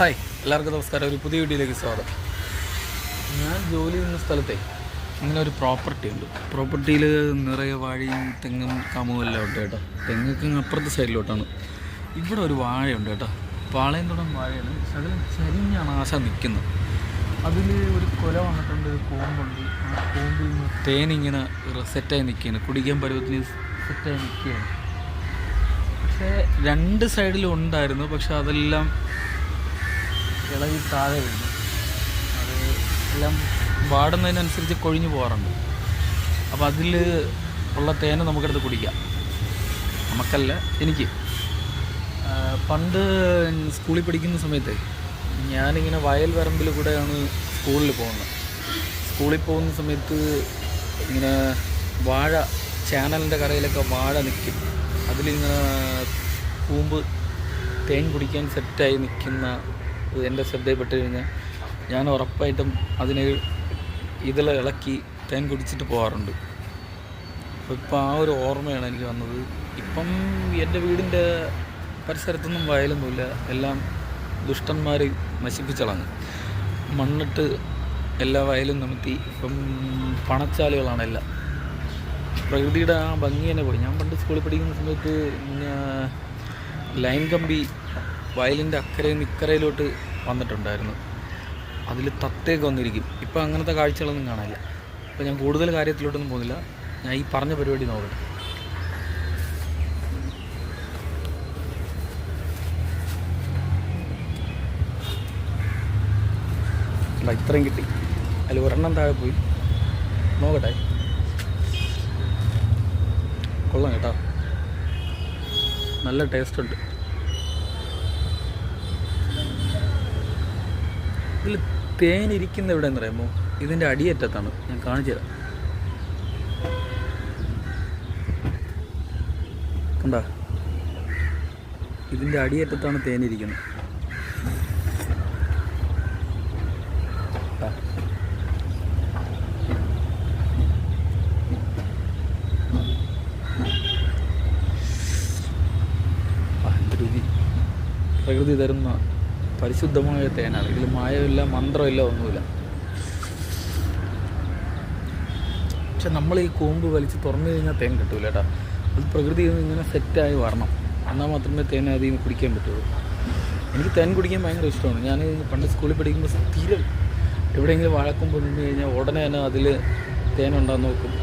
Hi, എല്ലാവർക്കും നമസ്കാരം. ഒരു പുതിയ വീഡിയോയിലേക്ക് സ്വാഗതം. ഞാൻ ജോലി ചെയ്യുന്ന സ്ഥലത്തെ ഇങ്ങനെ ഒരു പ്രോപ്പർട്ടി ഉണ്ട്. പ്രോപ്പർട്ടിയിൽ നിറയെ വാഴയും തെങ്ങും കമും എല്ലാം ഉണ്ട് കേട്ടോ. തെങ്ങൊക്കെ അപ്പുറത്തെ സൈഡിലോട്ടാണ്. ഇവിടെ ഒരു വാഴയുണ്ട് കേട്ടോ. പാളയം തുടം വാഴയാണ്. ശകലം ചരിഞ്ഞാണ് ആശ നിൽക്കുന്നത്. അതിൽ ഒരു കൊല വന്നിട്ടുണ്ട്, കൂമ്പുണ്ട്. ആ കൂമ്പിൽ നിന്ന് തേനിങ്ങനെ സെറ്റായി നിൽക്കുകയാണ്, കുടിക്കാൻ പരുവത്തിന് സെറ്റായി നിൽക്കുകയാണ്. പക്ഷേ രണ്ട് സൈഡിലും ഉണ്ടായിരുന്നു, പക്ഷെ അതെല്ലാം ഇളകി താഴെ വീഴുന്നു. അത് എല്ലാം വാടുന്നതിനനുസരിച്ച് കൊഴിഞ്ഞു പോകാറുണ്ട്. അപ്പോൾ അതിൽ ഉള്ള തേന് നമുക്കെടുത്ത് കുടിക്കാം. നമുക്കല്ല, എനിക്ക്. പണ്ട് സ്കൂളിൽ പഠിക്കുന്ന സമയത്ത് ഞാനിങ്ങനെ വയൽ വരമ്പിൽ കൂടെയാണ് സ്കൂളിൽ പോകുന്നത്. സ്കൂളിൽ പോകുന്ന സമയത്ത് ഇങ്ങനെ വാഴ, ചാനലിൻ്റെ കരയിലൊക്കെ വാഴ നിൽക്കും. അതിലിങ്ങനെ കൂമ്പ് തേൻ കുടിക്കാൻ സെറ്റായി നിൽക്കുന്ന എൻ്റെ ശ്രദ്ധയിൽപ്പെട്ട് കഴിഞ്ഞാൽ ഞാൻ ഉറപ്പായിട്ടും അതിന് ഇളക്കി തേൻ കുടിച്ചിട്ട് പോകാറുണ്ട്. അപ്പോൾ ഇപ്പം ആ ഒരു ഓർമ്മയാണ് എനിക്ക് വന്നത്. ഇപ്പം എൻ്റെ വീടിൻ്റെ പരിസരത്തൊന്നും വയലൊന്നുമില്ല. എല്ലാം ദുഷ്ടന്മാർ നശിപ്പിച്ചളഞ്ഞു. മണ്ണിട്ട് എല്ലാ വയലും നിമിത്തി ഇപ്പം പണച്ചാലുകളാണ് എല്ലാം. പ്രകൃതിയുടെ ആ ഭംഗി തന്നെ പോയി. ഞാൻ പണ്ട് സ്കൂളിൽ പഠിക്കുന്ന സമയത്ത് ലൈൻ കമ്പി വയലിൻ്റെ അക്കരയിൽ നിന്ന് ഇക്കരയിലോട്ട് വന്നിട്ടുണ്ടായിരുന്നു. അതിൽ തത്തയൊക്കെ വന്നിരിക്കും. ഇപ്പം അങ്ങനത്തെ കാഴ്ചകളൊന്നും കാണാനില്ല. അപ്പോൾ ഞാൻ കൂടുതൽ കാര്യത്തിലോട്ടൊന്നും പോകുന്നില്ല. ഞാൻ ഈ പറഞ്ഞ പരിപാടി നോക്കട്ടെ. അല്ല, ഇത്രയും കിട്ടി. അതിൽ ഒരെണ്ണം താഴെ പോയി. നോക്കട്ടെ. കൊള്ളാം കേട്ടോ, നല്ല ടേസ്റ്റ് ഉണ്ട്. ഇതിൽ തേനിരിക്കുന്ന എവിടെയെന്ന് പറയുമ്പോൾ ഇതിൻ്റെ അടിയറ്റത്താണ്. ഞാൻ കാണിച്ചു തരാം. കണ്ടാ, ഇതിൻ്റെ അടിയറ്റത്താണ് തേനിരിക്കുന്നത്. പ്രകൃതി തരുന്ന പരിശുദ്ധമായ തേനാണ്. ഇതിൽ മായമില്ല, മന്ത്രമില്ല, ഒന്നുമില്ല. പക്ഷെ നമ്മൾ ഈ കൂമ്പ് വലിച്ച് തുറന്നു കഴിഞ്ഞാൽ തേൻ കിട്ടൂല കേട്ടോ. അത് പ്രകൃതിയിൽ നിന്ന് ഇങ്ങനെ സെറ്റായി വരണം, എന്നാൽ മാത്രമേ തേൻ അതിൽ നിന്ന് കുടിക്കാൻ പറ്റുള്ളൂ. എനിക്ക് തേൻ കുടിക്കാൻ ഭയങ്കര ഇഷ്ടമാണ്. ഞാൻ പണ്ട് സ്കൂളിൽ പഠിക്കുമ്പോൾ സ്ഥിരം എവിടെയെങ്കിലും വാഴക്കൊമ്പ് നിന്ന് കഴിഞ്ഞാൽ ഉടനെ തന്നെ അതിൽ തേനുണ്ടാകുന്ന നോക്കും.